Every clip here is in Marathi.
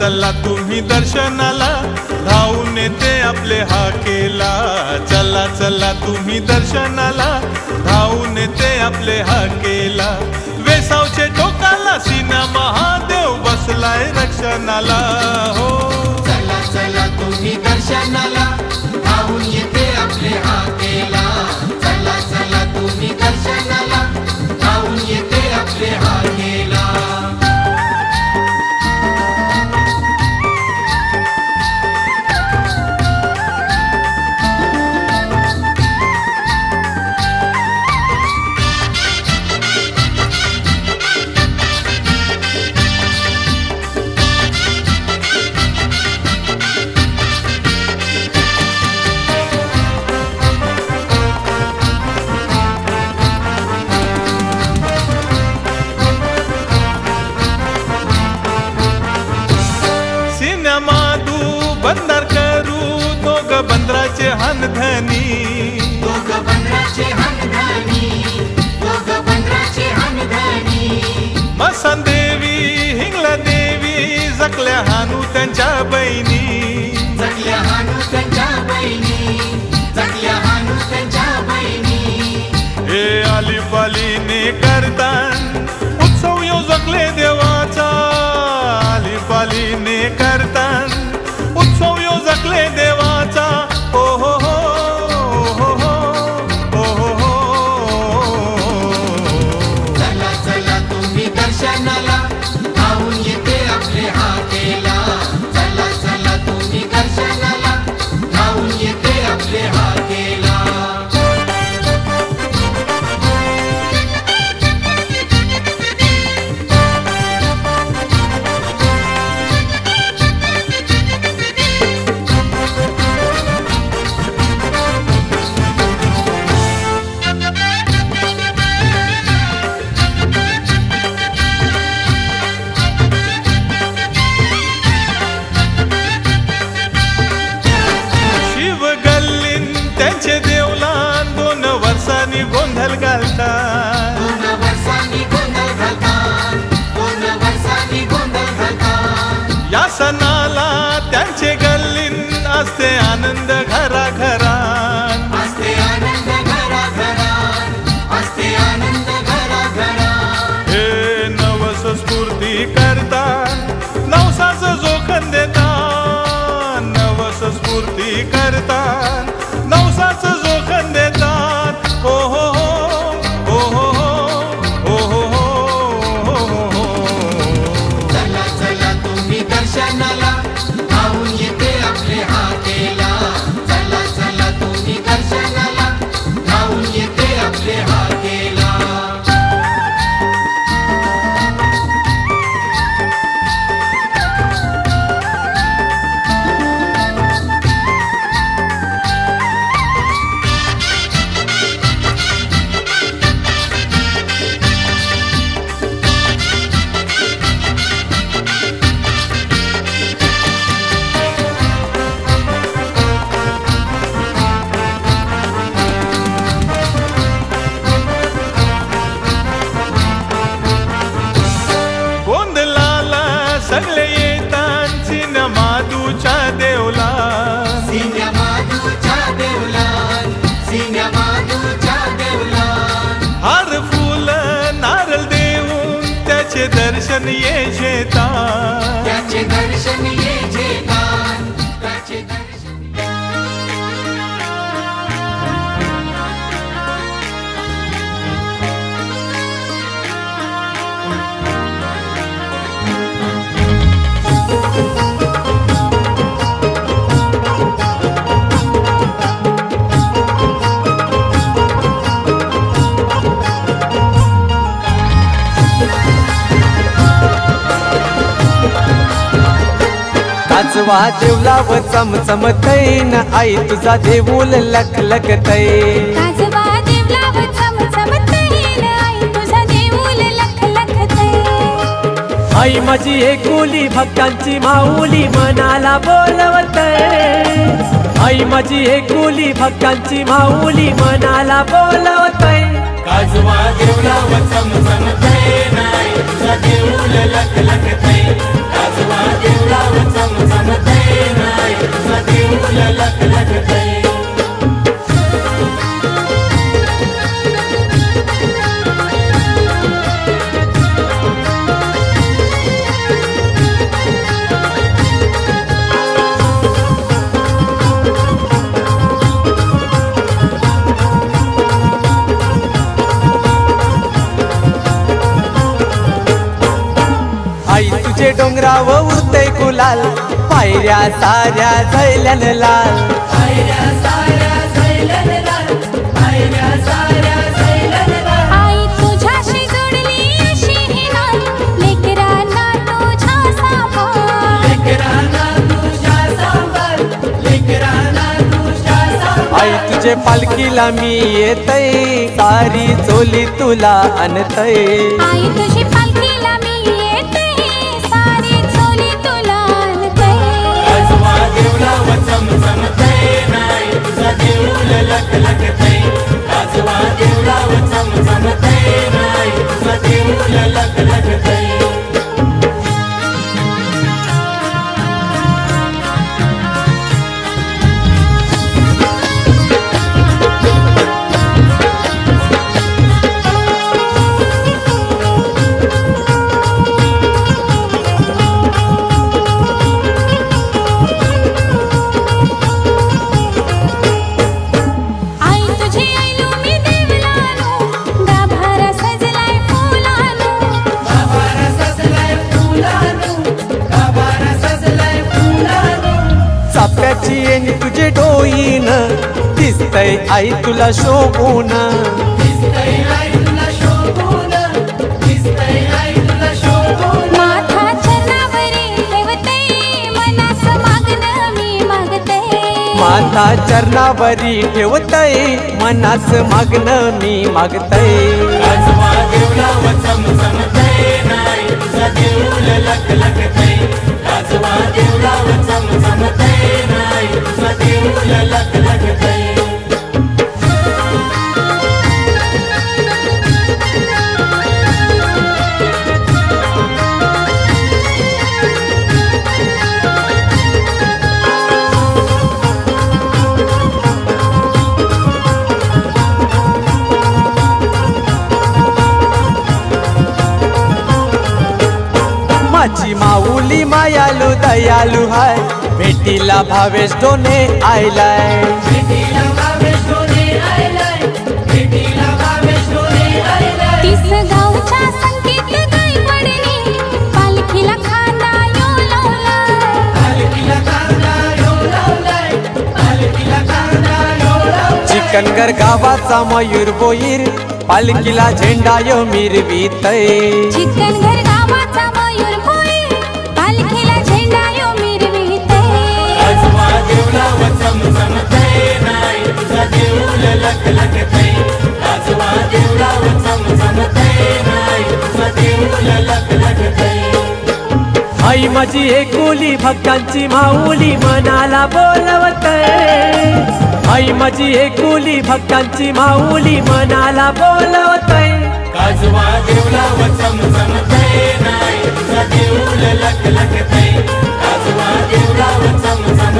चला तुम्ही दर्शनाला, धावून येते आपले हाकेला. चला चला तुम्ही दर्शनाला, धावून येते आपले हाकेला. वेसावचे टोकाला सीना महादेव बसलाय रक्षणाला. हो चला चला तुम्ही दर्शनाला, धावून येते आपले हाकेला. चला चला तुम्ही दर्शनाला, धावून येते आपले हाकेला. बंदर करू दोघ बंदराचे हनधनी, दोघ बंदराचे हनधनी, दोघ बंदराचे हनधनी. मसन देवी हिंगला देवी जगल्या हानू त्यांच्या बहिणी, जगल्या हानू त्यांच्या बहिणी, जगल्या हानू त्यांच्या बहिणी. हे आलीपालीने करतान उत्सव यो जगले देवाचा. आलीपालीने करतान उत्सव यो जगले देवाचा. ओ हो हो हो हो हो हो. चला चला तुम्ही दर्शनाला, धावून येते आपले हाकेला. चला चला तुम्ही दर्शनाला, धावून येते आपले हाकेला. त्यांचे देवलान 2 वर्षांनी गोंधळ घालतात. 2 वर्षांनी गोंधळ घालतात, 2 वर्षांनी गोंधळ घालतात. या सणाला त्यांचे गल्लीन असते आनंद घराघरात, असते आनंद घराघरात, असते आनंद घराघरात. हे नवस स्फूर्ती करतात, नवसाच जोखन देतात. नवस स्फूर्ती करतात, नवसाच जोखन देतात. हो हो हो हो हो हो हो. चला चला तुम्ही दर्शनाला, धावून येते आपले हाकेला. चला चला तुम्ही दर्शनाला, धावून येते आपले हाकेला. सगळे येतात सीना माधूच्या देवला. सीना माधूच्या देवला, सीना माधूच्या देवला. हार फुल नारळ देऊन त्याचे दर्शन ये घेतात, त्याचे दर्शन ये घेतात, त्याचे दर्शन. काजवा देवला व चमचमतैन, आई तुझा देऊल लखलखतै. काजवा देवला व चमचमतैन, आई तुझा देऊल लखलखतै. आई माझी एकुली भक्तांची माऊली मनाला बोलवतै. आई माझी एकुली भक्तांची माऊली मनाला बोलवतै. काजवा देवला चमचम नाही तुझा देऊळ लख लख तै काजवा देवला चमचम नाही तुझा देऊळ लख लख तै आई तुझे डोंगराव उरतय गुलाल पायऱ्या साऱ्या झैलन लाल पायऱ्या साऱ्या झैलन लाल पायऱ्या साऱ्या झैलन लाल आई तुझ्याशी जोडली अशी ही नाल लेकरांना तुझ्या सांभाळ लेकरांना तुझ्या सांभाळ लेकरांना तुझ्या सांभाळ आई तुझे पालखीला मी येतय सारी चोली तुला आणतय आई तुझी पालखीला मी येते सारी चोली तुला आणते काजवा देवला चमचम नाही तुझा देऊळ लख लख तै काजवा देवला चमचम नाही तुझा देऊळ लख लख तै आई तुझी आईलू मी देवलानो गाभारा सजलाय फुलानो गाभारा सजलाय फुलानो गाभारा सजलाय फुलानो चाप्याची येणी तुझे डोईन दिसतय आई तुला शोभून दिसतय आई तुला शोभून दिसतय आई तुला शोभून माथा चरणावरी ठेवते मनास मागणं मी मागते माता चरणावरी ठेवतय मनाच मागणं मी मागतय काजवा देवला चमचम नाही तुझा देऊळ लख लख तै काजवा देवला चमचम नाही तुझा देऊळ लख लख तै माझी माऊली मायालू दयालू हाय भेटीला भावेश डोने आयलाय भेटीला भावेश डोने आयलाय भेटीला भावेश डोने आयलाय 30 गावच्या संकेत गाय पडली पालखीला खांदा यो लावलाय पालखीला कांदा यो लावलाय पालखीला कांदा यो लावलाय चिकनगर गावाचा मयूर बोईर पालखीला झेंडा यो मिरवीतय चिकनघर गावाचा मयूर भोईर पालखीला झेंडा यो मिरविते काजवा देवला चमचम नाही तुझा देऊळ लख लख तै काजवा देवला चमचम नाही तुझा देऊळ लख लख तै आई माझी एकुली भक्तांची माऊली मनाला बोलवतय आई माझी एकुली भक्तांची माऊली मनाला बोलवतय काजवा देवला चमचम नाही तुझा देऊळ लख लख तै काजवा देवला चमचम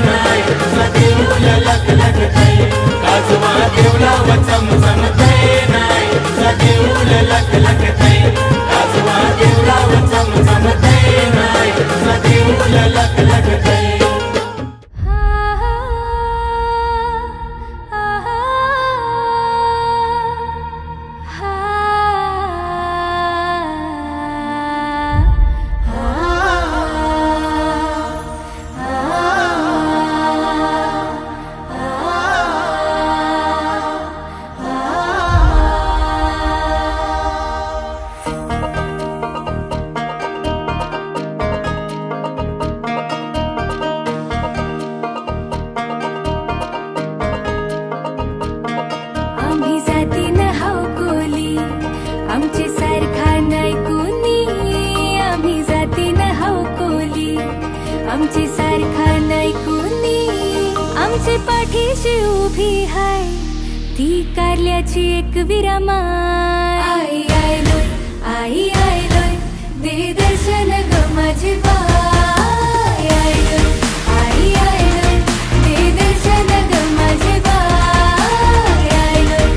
नाही तुझा देऊळ लख लख तै काजवा देवला चमचम नाही तुझा देऊळ लख लख तै काजवा देवला चमचम नाही तुझा देऊळ लख लख तै आमचे पाठीशी उभी हाय ती कारल्याची एक विरामाय आई आयलोय आई आयलोय दे दर्शन ग माझी बाई आयलोय आई आयलोय दे दर्शन ग माझी बाई आयलोय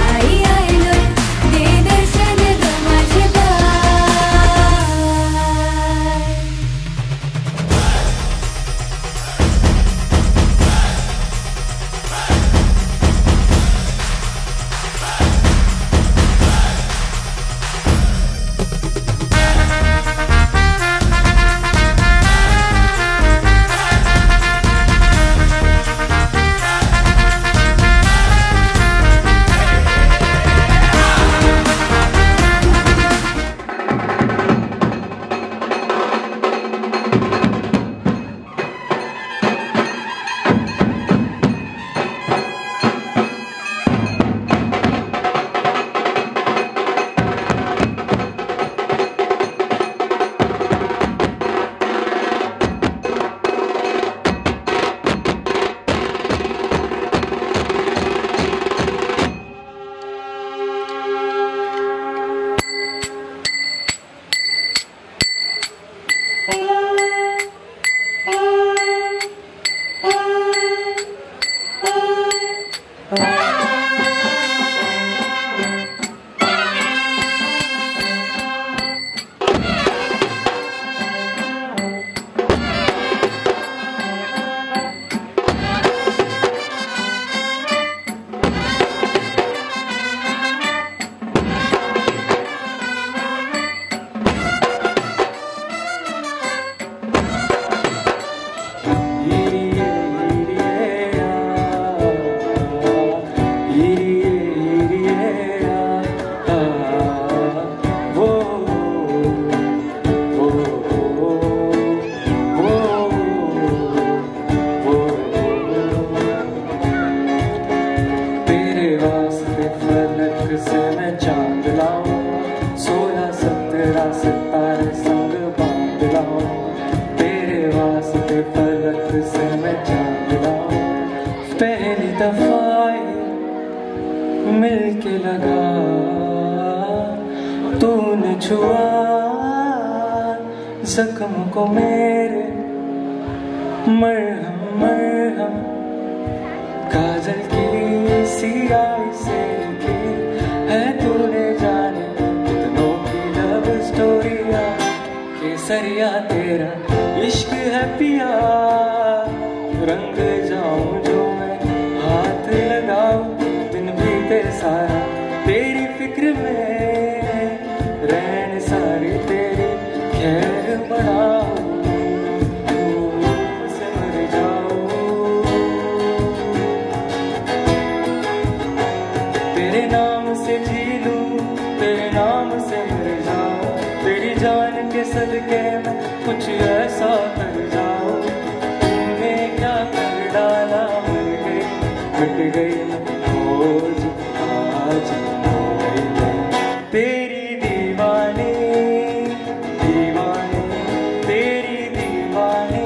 आई आयलोय दे दर्शन ग माझी बाई मिलके लगा तूने छुआ जख्म को मेरे मरहम मरहम काजल की सियाही से की है तूने जाने कितनों की लव स्टोरिया केसरिया तेरा इश्क है पिया रंग जाऊं जो मैं हाथ लगाऊं दिन बीते सारा तेरी फिक्र में रहन सारी तेरी खैर बढ़ाऊं से मर जाऊं तेरे नाम से जी लूं तेरे नाम से मर जाऊं तेरी जान के सदके में कुछ ऐसा कर जाऊं तूने क्या कर डाला मर गई मिट गई खोज आज हो गई तेरी दीवानी दीवानी तेरी दीवानी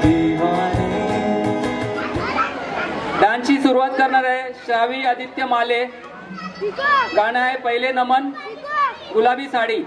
दीवानी। डान्सची सुरुवात करणार आहे श्रावी आदित्य माले. गाणं आहे पहिले नमन गुलाबी साडी.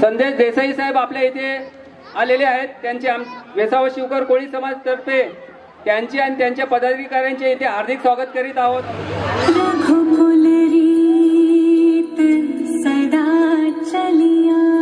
संदेश देसाई साहेब आपल्या इथे आलेले आहेत. त्यांचे वेसाव शिवकर कोळी समाज तर्फे त्यांचे आणि त्यांच्या पदाधिकाऱ्यांचे इथे हार्दिक स्वागत करीत आहोत. सदा चलिया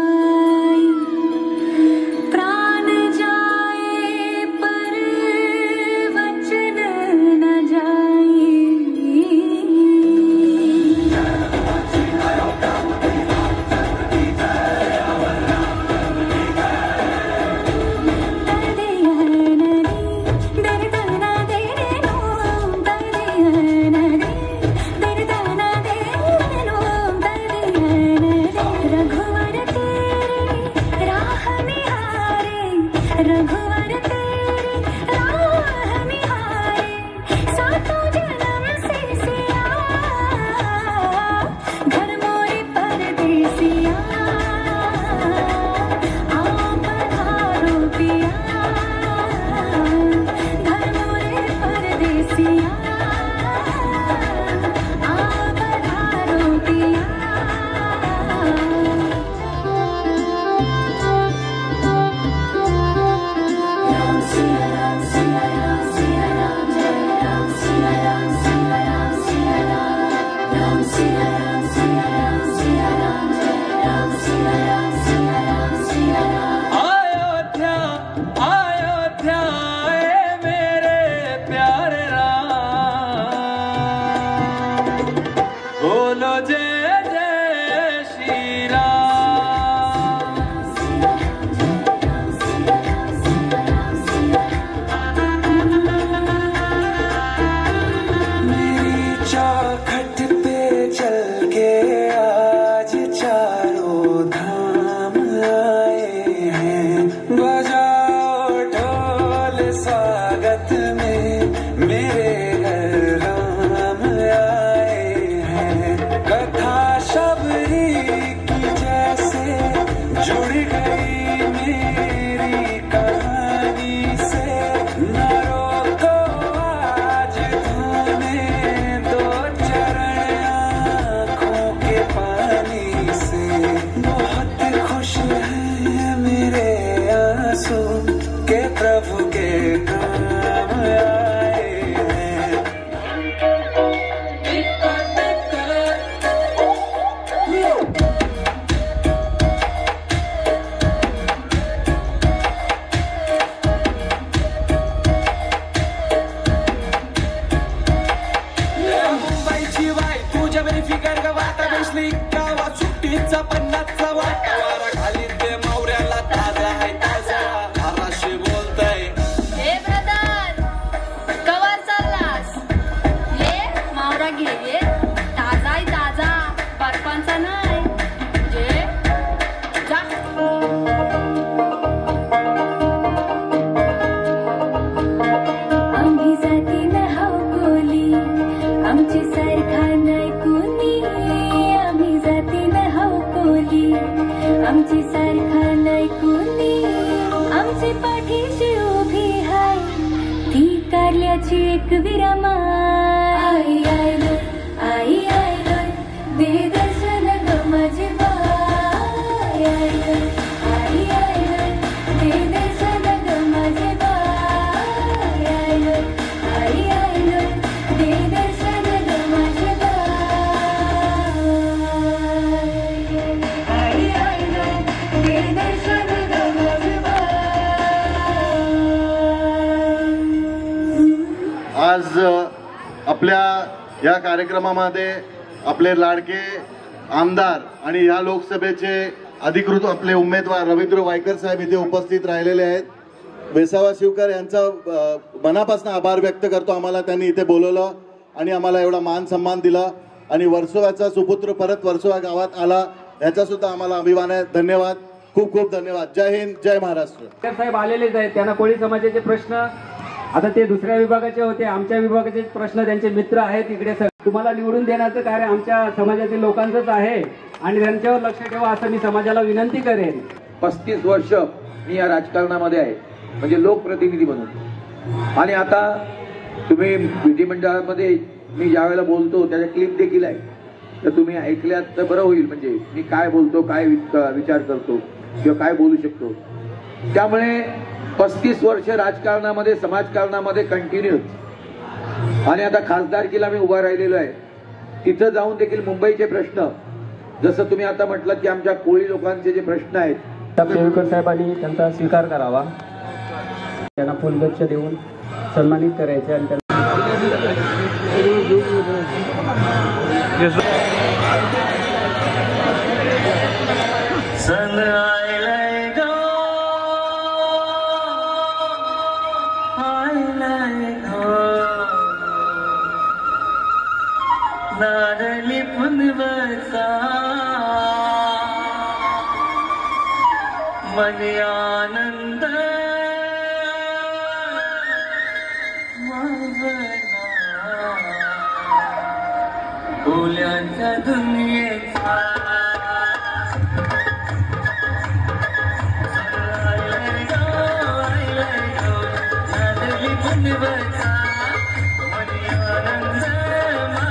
कोळीचा पन्नासचा वारा खाली ते मावऱ्याला ताजा आहे ताजा महाराष्ट्र बोलताय हे ब्रदर कवर चाललास ये मावरा घे ये ताजा आहे ताजा बर्फांचा नाही जे जा आम्ही जाती न हाव कोली आमची सारखा नाही कोणी आम्ही जाती न हाव कोली आमची सारखा नाही कोणी आमची पाठीशी उभी हाय ती कारल्याची एक विरामा आई आयलो आई आयलो दे दर्शन ग माझी बाई आयलो आई आयलो दे दर्शन ग माझी बाई आयलो आई आयलो दे दर्शन ग माझी बाई आई आयलो दे दर्शन ग माझी बाई. आज आपल्या या कार्यक्रमामध्ये आपले लाडके आमदार आणि या लोकसभेचे अधिकृत आपले उमेदवार रवींद्र वायकर साहेब इथे उपस्थित राहिलेले आहेत. वेसावा शिवकर यांचा मनापासून आभार व्यक्त करतो. आम्हाला त्यांनी इथे बोलवलं आणि आम्हाला एवढा मान सन्मान दिला आणि वर्सोवाचा सुपुत्र परत वर्सोवा गावात आला याचा सुद्धा आम्हाला अभिमान आहे. धन्यवाद, खूप खूप धन्यवाद. जय हिंद, जय महाराष्ट्र. साहेब आलेलेच आहेत. त्यांना कोळी समाजाचे प्रश्न आता ते दुसऱ्या विभागाचे होते, आमच्या विभागाचे प्रश्न त्यांचे मित्र आहेत इकडे. तुम्हाला निवडून देण्याचं कार्य आमच्या समाजातील लोकांचंच आहे आणि त्यांच्यावर लक्ष ठेवा असं मी समाजाला विनंती करेन. 35 वर्ष मी या राजकारणामध्ये आहे म्हणजे लोकप्रतिनिधी म्हणून. आणि आता तुम्ही विधिमंडळामध्ये मी ज्या वेळेला बोलतो त्याच्या क्लिप देखील आहे, तर तुम्ही ऐकल्यात तर बरं होईल. म्हणजे मी काय बोलतो, काय विचार करतो किंवा काय बोलू शकतो. त्यामुळे 35 वर्ष राजकारणामध्ये समाजकारणामध्ये कंटिन्यूच. आणि आता खासदारकीला मी उभा राहिलेलो आहे. तिथं जाऊन देखील मुंबईचे प्रश्न जसं तुम्ही आता म्हटलं की आमच्या कोळी लोकांचे जे प्रश्न आहेत पेवकर साहेबांनी त्यांचा स्वीकार करावा, त्यांना फुलगच्छ देऊन सन्मानित करायचे आणि नारळी पुनवसा मनी आनंद बोल्यांच्या दुनियेचा नारळी पुनवसा मनी आनंद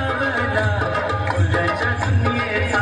मावला बोल्यांच्या दुनियेचा.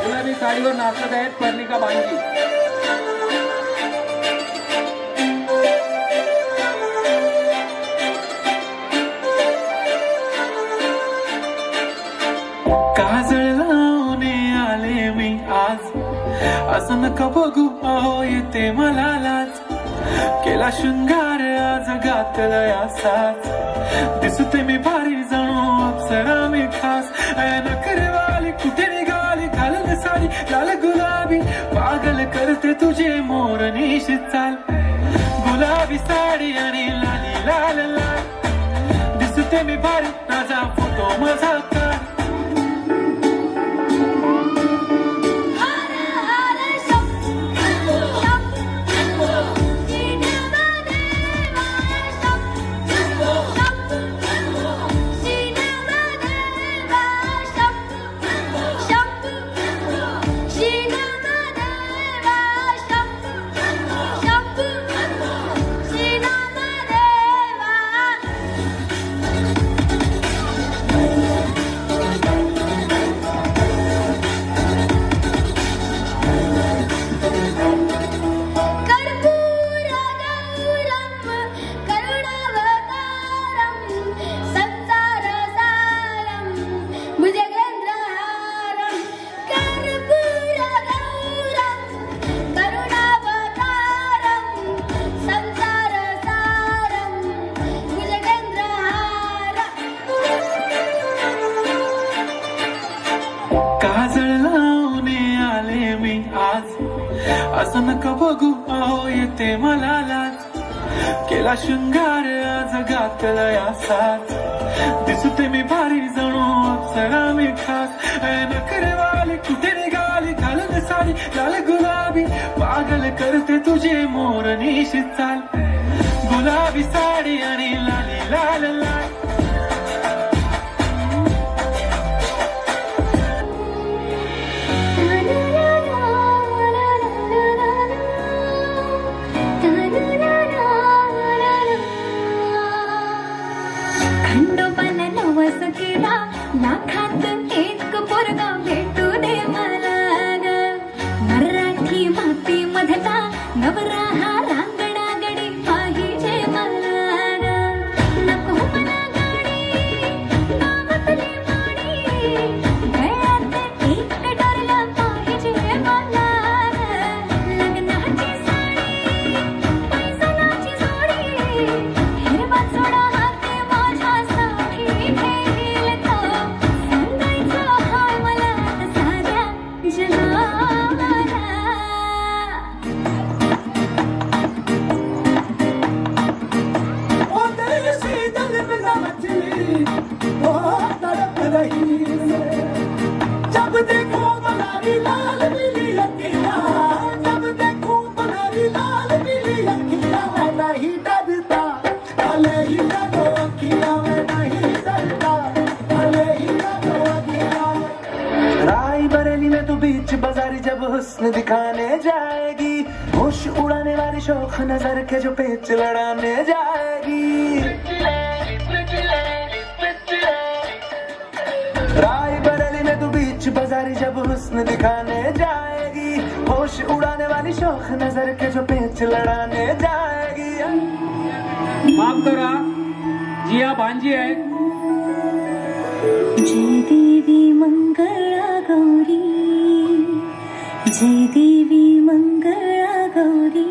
गुलाबी साडीवर नाचत आहेत पर्णिका बांगी. काजळ लावून आले मी आज, असं नका बघू अहो येते मला लाज. केला शृंगार आज घातलाय असाच दिसते मी भारी जणू अप्सरा मी खास नखरेवाली कुठे निघाली घालून साडी लाल गुलाबी पागल करते तुझे मोरनीशी चाल गुलाबी साडी आणि लाली लाल लाल दिसते मी भारी माझा फोटो माझा काढ असं नका बघू अहो येते मला लाज केला शृंगार आज घातलाय असाच दिसते मी भारी जणू अप्सरा मी खास नखरेवाली कुठे निघाली घालून साडी लाल गुलाबी पागल करते तुझे मोरनीशी चाल गुलाबी साडी आणि लाली लाल लाल लाखात एक पोरगा भेटू दे मला ग मराठी माती मधला नवरा हा रांगडा गडी पाहिजे मला ग नको मला गाडी गावातली माडी गळ्यात एक डोरला पाहिजे मला लग्नाची साडी पैसनाची जोडी हिरवा चोडा हाते माझ्यासाठी ठेवील तो जब देखो बनारी लाल पीली अखियाँ जब देखो बनारी लाल पीली अखियाँ मैं नहीं डरता भले ही डरो अखियाँ मैं नहीं डरता भले ही डरो अखियाँ राय बरेली में तो बीच बाजारी जब हुस्न दिखाने जाएगी होश उड़ाने वाली शौक नजर के जो पेच लड़ाने जाएगी राय बरेली में तो बीच बाजारी जब हुस्न दिखाने जाएगी होश उड़ाने वाली शौक नजर के जो पेच लड़ाने जाएगी माफ करा जिया भांजी आहे जय देवी मंगळा गौरी जय देवी मंगळा गौरी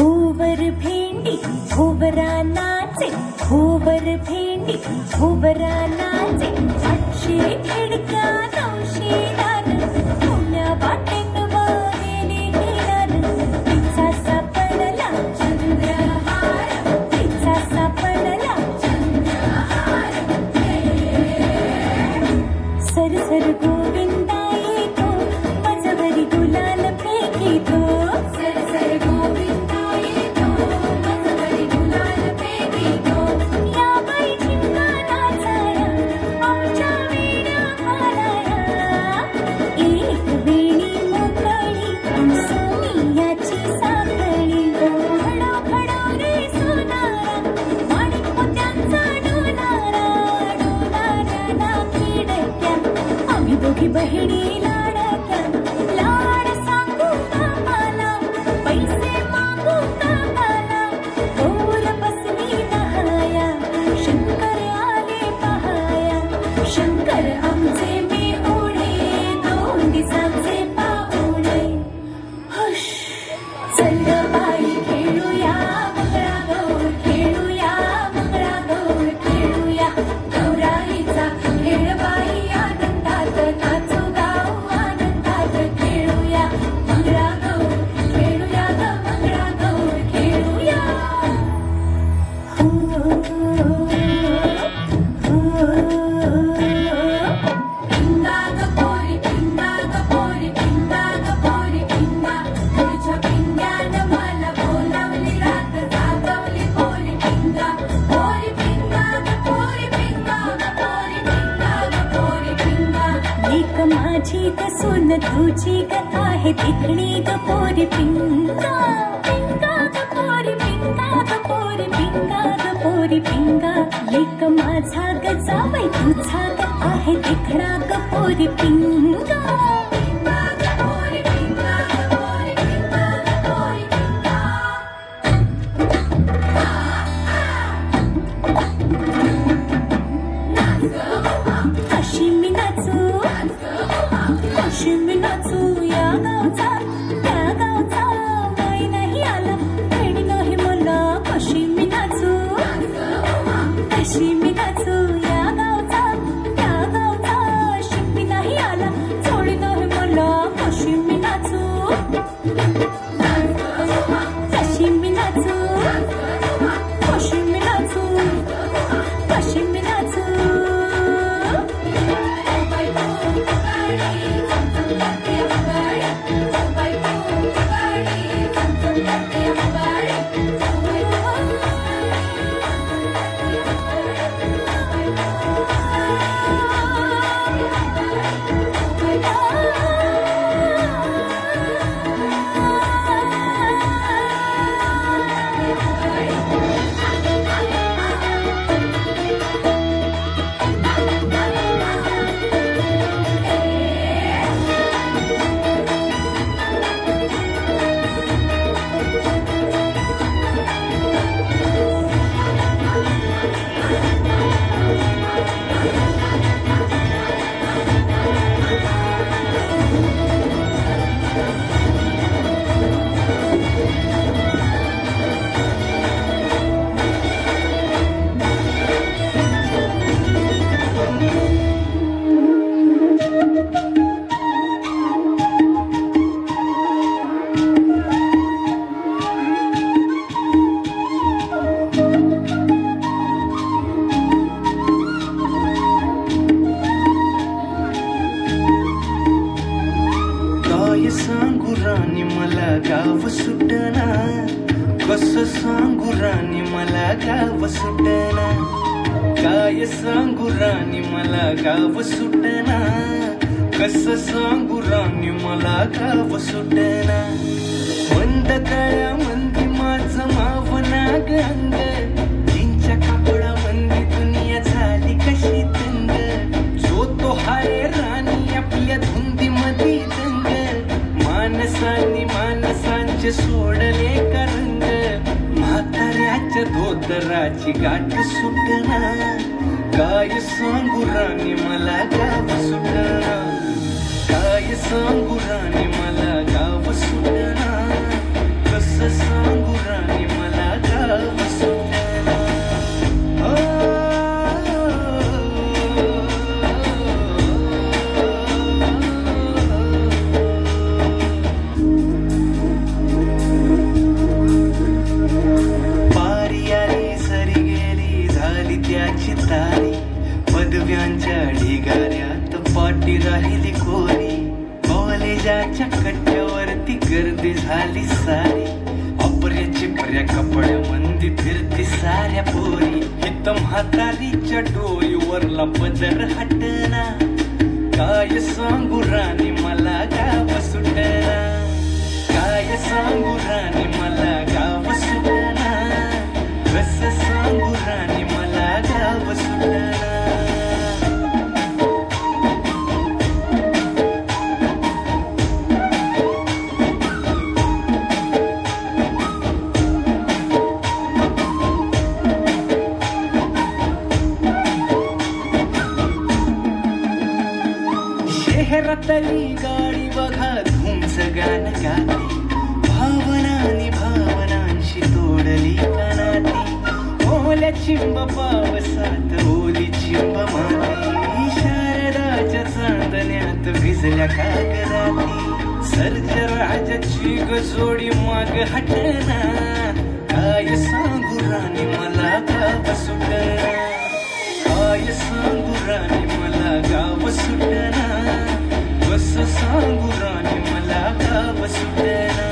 भोवर भेंडी भोवरा नाचे, भोवर भेंडी भोवरा नाचे, 800 खिडक्या 900 दार, पुण्या वाटेत वारेने घेणार, तिचा सापडला चंद्रहार, तिचा सापडला चंद्रहार. सरसर गोविंदा येतो, माझ्यावरी गुलाल फेकीतो, सरसर गोविंदा येतो, माझ्यावरी गुलाल फेकीतो. या बाई चिंता नाचाया, आमच्या वेड्या घालाया, एक वेणी मोकळी सोनियाची साखळी, खडा खडा रे सोनारा, माणिक मोत्यांचा डोलारा, डोलाऱ्याला खिडक्या, आम्ही दोघी बहिणी लाडक्या, लाड सांगू कामाला, पैसे मागू कामाला, गौर बसली नहाया, शंकर आले पहाया, शंकर आमचे मेहुणे, 2 दिवसाचे पाहुणे. हुश चल बाई खेळूया मंगळागौर, खेळूया मंगळागौर, खेळूया गौराईचा खेळ बाई, आनंदात नाचू गाऊ, आनंदात खेळूया मंगळागौर, खेळूया ग मंगळागौर, खेळूया. पिंगा ग पोरी, पिंगा ग पोरी, पिंगा ग पोरी, पिंगा, तुझ्या पिंग्यानं मला बोलावली, रात जागवली पोरी पिंगा, पोरी पिंगा ग पोरी, पिंगा ग पोरी, पिंगा ग पोरी, पिंगा. लेक माझी ग सून तुझी ग आहे देखणी ग पोरी पिंगा, पिंगा ग पोरी, पिंगा ग पोरी, पिंगा ग पोरी, पिंगा. लेक माझा ग जावई तुझा ग आहे देखणा ग पोरी पिंगा, पिंगा ग पोरी, पिंगा ग पोरी, पिंगा ग पोरी, पिंगा. कशी मी नाचू, कशी मी नाचू, या गावचा त्या गावचा बाई नाही आला, खेळी नाही मला, कशी मी नाचू, कशी मी नाचू, या गावचा त्या गावचा शिंपी नाही आला, चोळी नाही मला, कशी मी नाचू, कशी मी नाचू, कशी मी नाचू, कशी मी नाचू. गाव सुटना, कसं सांगू राणी मला गाव सुटना, काय सांगू राणी मला गाव सुटना, कसं सांगू राणी मला गाव सुटना. मंद काळ्या मंदी माझं मावना गंग, जिंच्या कापडा मंदी दुनिया झाली कशी तंग, जो तो हाय राणी आपल्या धुंदी मध्ये दंग, मानसानी मानसांचे सोडले करंग, म्हाताऱ्याच्या धोतराची गाठ सुटना, काय सांगू राणी मला गाव सुटना, काय सांगू राणी मला गाव सुटना, कसं सांगू राणी घाली सारी अपर्याची पर्या कपड्या मंदी फिरती साऱ्या पोरी हित म्हातारीच्या डोईवरला पदर हटना काय सांगू राणी मला गाव सुटना काय सांगू राणी मला गाव सुटना कसं सांगू राणी मला गाव सुटना शहरातली गाडी बघा धुमच गाणं गाते भावनानी भावनांशी तोडली कनाती ओल्या चिंब पावसात ओली चिंब माती शारदाच्या चांदण्यात भिजल्या कागदाती सर्जराजाची गजोडी माग हटना काय सांगू राणी मला गाव सुटना काय सांगू राणी मला गाव सुटना कसं सांगू राणी मला गाव सुटना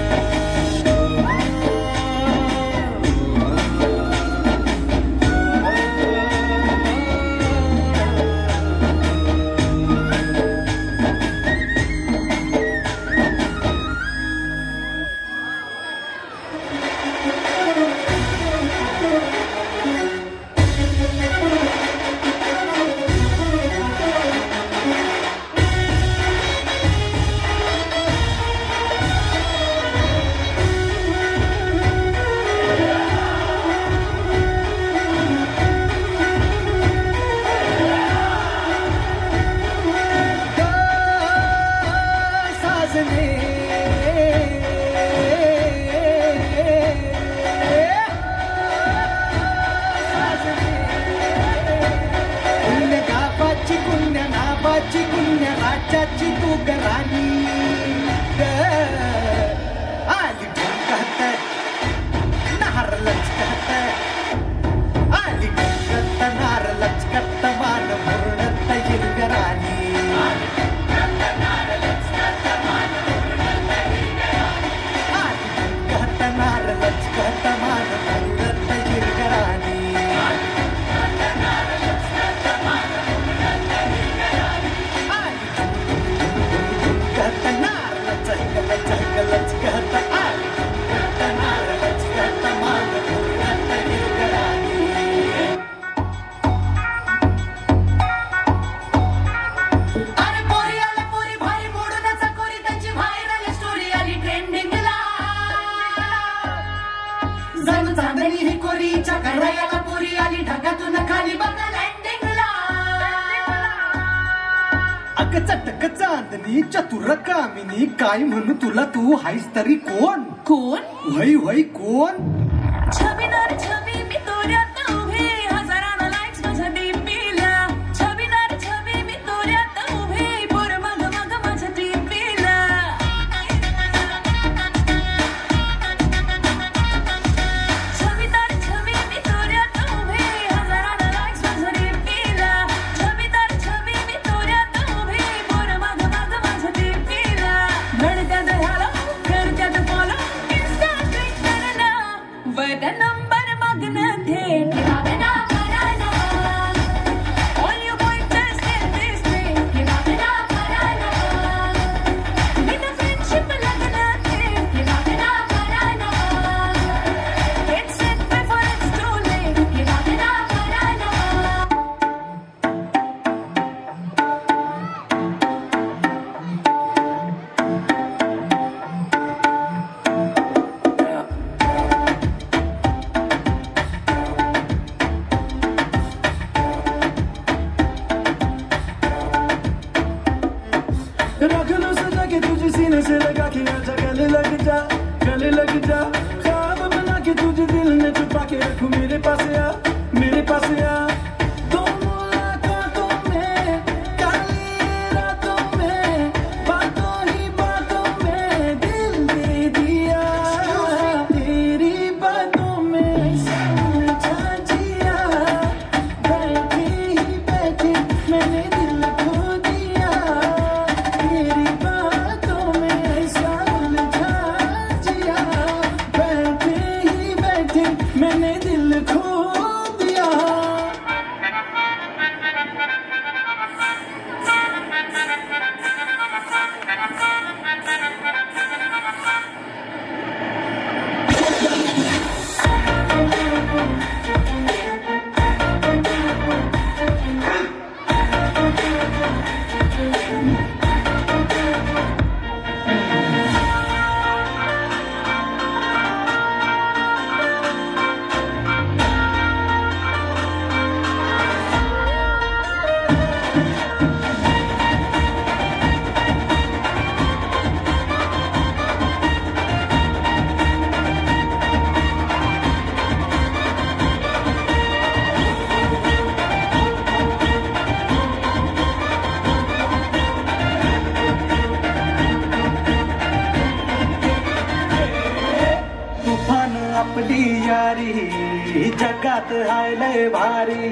चतुर कामिनी काय म्हणू तुला तू हायस तरी कोण कोण वय वय कोण छबीदार छबी मी तोऱ्यात उभे हजारांना लाईक्स माझ्या डीपीला छबीदार छबी मी तोऱ्यात उभे पोर मग मग माझ्या डीपीला छबीदार छबी मी तोऱ्यात उभे हजारांना लाईक्स माझ्या डीपीला छबीदार छबी मी तोऱ्यात उभे पोर मग मग माझ्या डीपीला नडत्यात हॅलो करत्यात फॉलो इन्स्टा ट्विटर ना वैद नंबर मागणं थेट भावना करायला all you pointers in this way हे भावना करायला विथ फ्रेंडशिप लागणं थेट हे भावना करायला it's set before it's too late हे भावना करायला रख लो सजा के तुझे सीने से लगा के आजा गले लग जा ख्वाब बना के तुझे दिल में छुपा के रखूं मेरे पास आ दो मुलाकातों में काली रातों में बातों ही बातों में दिल दे दिया तेरी बातों में समझा जिया बैठे ही बैठे मैंने दिल खो दिया तेरी बातों में समझा जिया मैंने दिल खो दिया। आपली यारी जगात हाय लय भारी,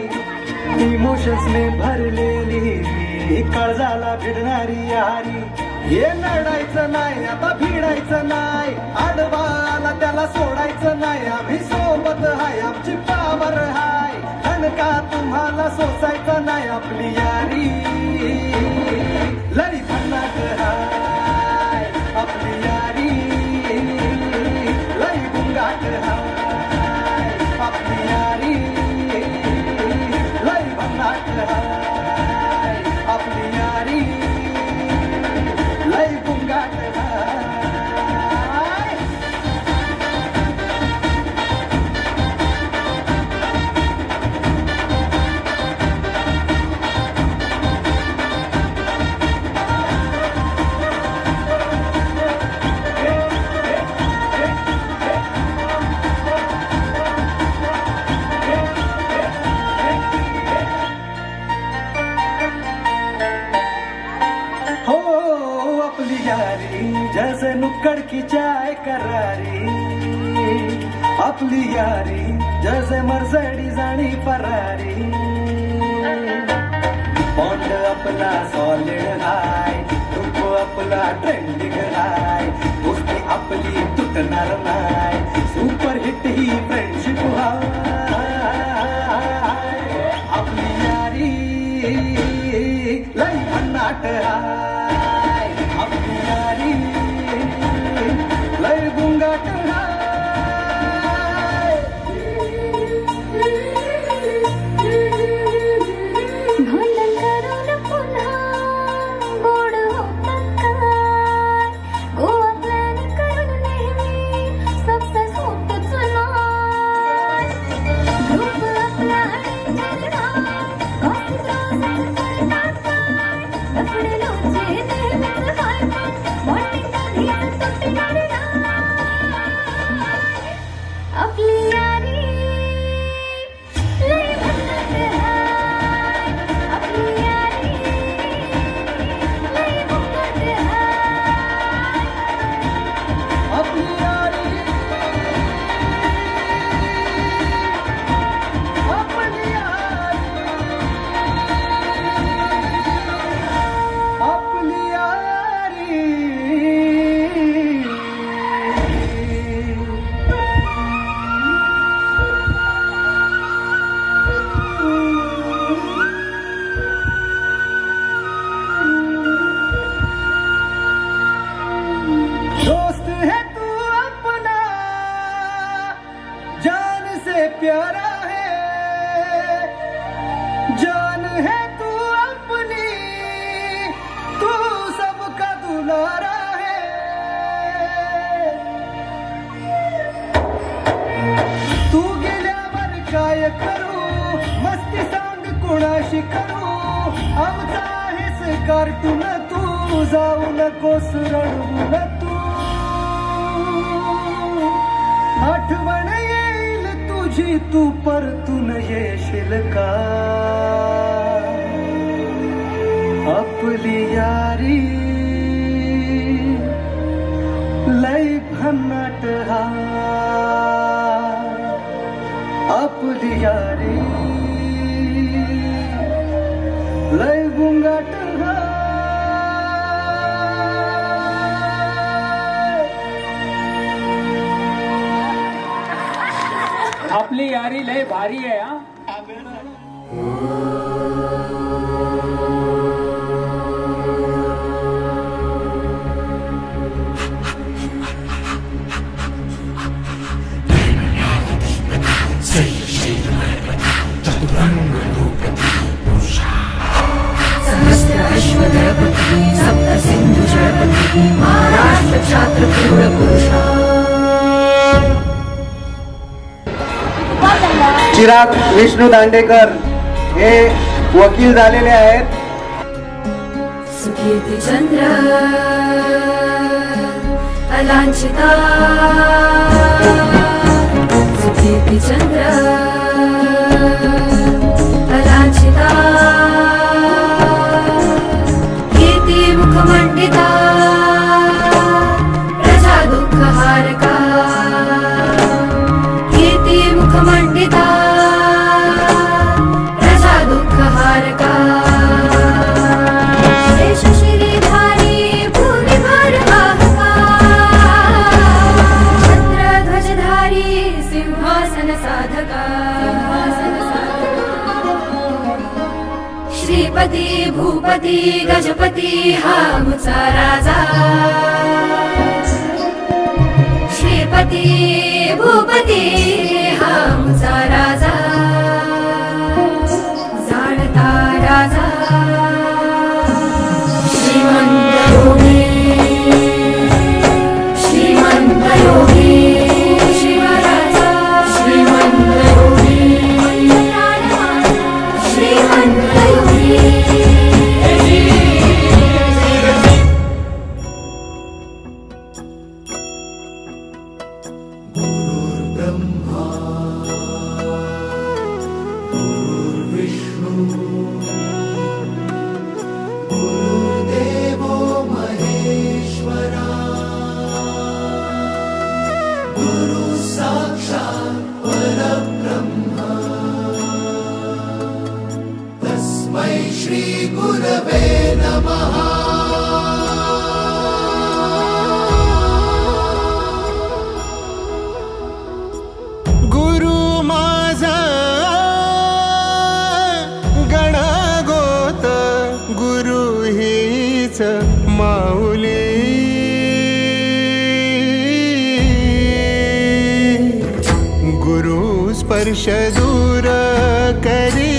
इमोशन्स ने भरलेली काळजाला भिडणारी यारी. हे लढायचं नाही आता भिडायचं नाही, आडवाला त्याला सोडायचं नाही. आम्ही सोबत हाय आमची पावर हाय, ठणका तुम्हाला सोसायचं नाही. आपली यारी लई भन्नाट हाय, आपली यारी लई गुंगाट हाय, आपली यारी लई भन्नाट हाय, आपली यारी लई गुंगाट हाय. जैसे नुक्कड़ की चाय करारी, अपनी यारी जैसे मर्सिडीज आणि फरारी. बॉन्ड अपना सॉलिड हाय, तुमको आपला ट्रेंडिंग हाय, गोष्टी आपली तुटणार नाय, सुपर हिट ही फ्रेंडशिप हाय. आपली यारी लई भन्नाट हाय, आपली यारी लय गुंगाट हाय. भांडण करून पुन्हा गोड होतात काय, गोवा प्लॅन करून नेहमी सक्सेस होतच नाही. ग्रुप आपला डेंजर हाय, गॉसिप करतात काय, लफडे लोचे नेहमीच हाय, पण बॉन्डिंग कधीच तुटणार नाही. आपली यारी लय भन्नाट हाय, आपली यारी लय गुंगाट हाय. आपली यारी आपली यारी दोस्त है तू अपना, जान से प्यारा है, जान है तू अपनी, तू सबका दुलारा है. तू गेल्यावर काय करू, मस्ती सांग कोणाशी करू, आमचा आहेस कार्टून तू, जाऊ नकोस रडवून तू. आठवण येईल तुझी तू परतून येशील का, आपली यारी लय भन्नाट हाय, आपली यारी लय गुंगाट हाय. आपली यारी लय भारी आहे हा. सहस्र अश्वदळपती सप्त सिंधु जळपती महाराष्ट्र क्षात्र पूर्ण पुरुषा. चिराग विष्णू दांडेकर हे वकील झालेले आहेत. सुकीर्ती चंद्र अलांछिता सुकीर्ती चंद्र अलांछिता कीर्ती मुखमंडिता प्रजा दुःख हारका कीर्ती मुखमंडिता प्रजा दुःख हारका. देश श्रीधारी भूमिभार वाहका छत्र ध्वजधारी सिंहासन साधका श्रीपती भूपती गजपती हा मुचा राजा श्रीपती भूपती हा मुचा राजा जाणता राजा श्रीमंत योगी श्रीमंत योगी शिवराजा श्रीमंत योगी श्रीमंत योगी. स्पर्श दूर करी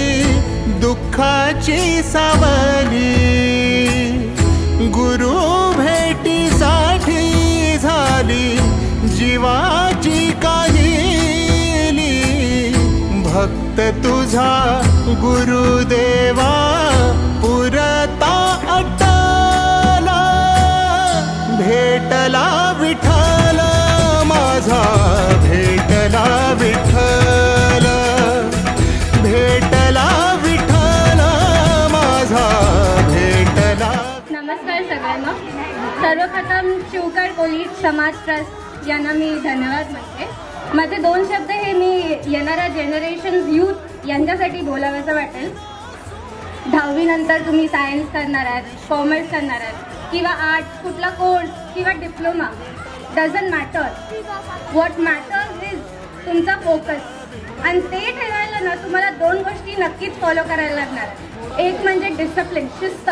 दुःखाची सावली गुरु भेटीसाठी झाली जीवाची काहिली भक्त तुझा गुरुदेवा पुरता अटला भेटला विठ्ठल माझा भेटला विठ्ठल भेटला विठ्ठल माझा भेटला. नमस्कार सगळ्यांना. सर्वप्रथम शिवकर पोलीस समाज ट्रस्ट यांना मी धन्यवाद म्हणते. माझे 2 शब्द हे मी येणाऱ्या जनरेशन यूथ यांच्यासाठी बोलावंसं वाटेल. 10वी नंतर तुम्ही सायन्स करणार आहात, कॉमर्स करणार आहात किंवा आर्ट्स, कुठला कोर्स किंवा diploma, doesn't matter. What matters is तुमचा फोकस. आणि ते ठेवायला ना तुम्हाला 2 गोष्टी नक्कीच फॉलो करायला लागणार. एक म्हणजे डिसिप्लिन, शिस्त,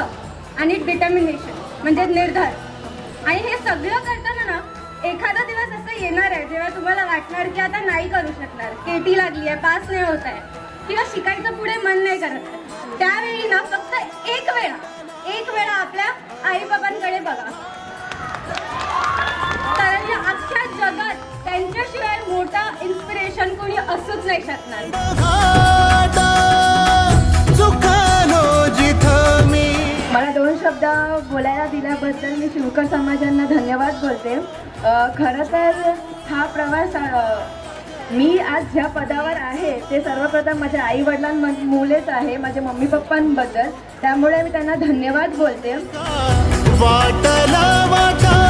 आणि डिटर्मिनेशन म्हणजे निर्धार. आणि हे सगळं करताना ना एखादा दिवस असं येणार आहे जेव्हा तुम्हाला वाटणार की आता नाही करू शकणार, केटी लागली आहे, पास नाही होत आहे किंवा शिकायचं पुढे मन नाही करत आहे. त्यावेळी ना फक्त एक वेळा आपल्या आईबाबांकडे बघा. कारण या अख्ख्या जगात त्यांच्याशिवाय मोठा इन्स्पिरेशन कोणी असूच नाही शकणार. मला 2 शब्द बोलायला दिल्याबद्दल मी शिवकर समाजांना धन्यवाद बोलते. खरं तर हा प्रवास मी आज ज्या पदावर आहे ते सर्वप्रथम माझ्या आई वडिलांमुळेच आहे, माझ्या मम्मी पप्पांबद्दल. त्यामुळे मी त्यांना धन्यवाद बोलते. वाटला वाटला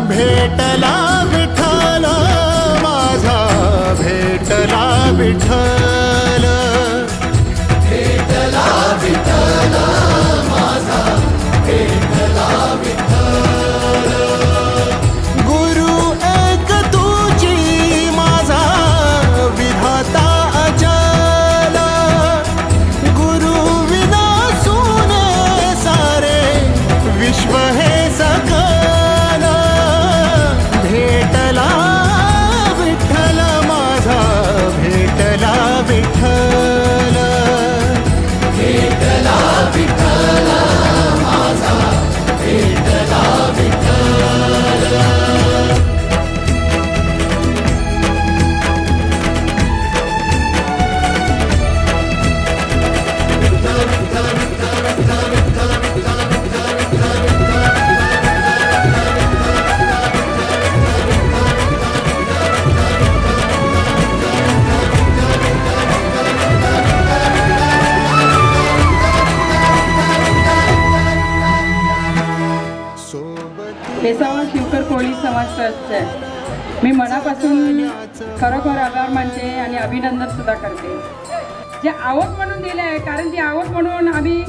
भेटला विठ्ठल माझा भेटला विठ्ठल भेटला विठ्ठल माझा भेटला विठ्ठल. गुरु एक तुझी माझा समाज ट्रस्टचे मी मनापासून खरोखर आभार मानते आणि अभिनंदन सुद्धा करते. जे आवक म्हणून दिले आहे, कारण ती आवक म्हणून आम्ही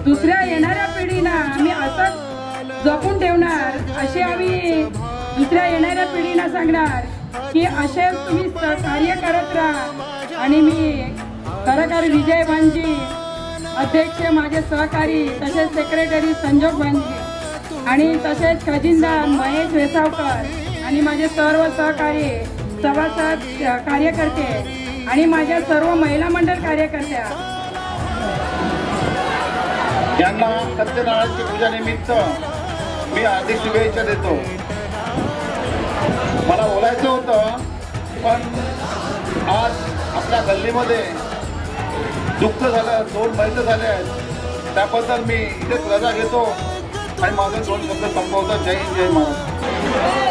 दुसऱ्या येणाऱ्या पिढीला आम्ही असंच जपून ठेवणार, असे आम्ही दुसऱ्या येणाऱ्या पिढीला सांगणार की असे तुम्ही सहकार्य करत राहा. आणि मी खरोखर विजय भांजी अध्यक्ष, माझे सहकारी, तसेच सेक्रेटरी संजोग भांजी आणि तसेच खजिनदार महेश वेसावकर आणि माझे सर्व सहकारी सभासद कार्यकर्ते आणि माझ्या सर्व महिला मंडळ कार्यकर्त्या यांना सत्यनारायणची पूजा निमित्त मी हार्दिक शुभेच्छा देतो. मला बोलायचं होतं पण आज आपल्या गल्लीमध्ये दुःख झालं, 2 मृत्यू झाले आहेत, त्याबद्दल मी इथेच रजा घेतो आणि माझे 2 शब्द संपवतो. जय हिंद, जय महाराष्ट्र.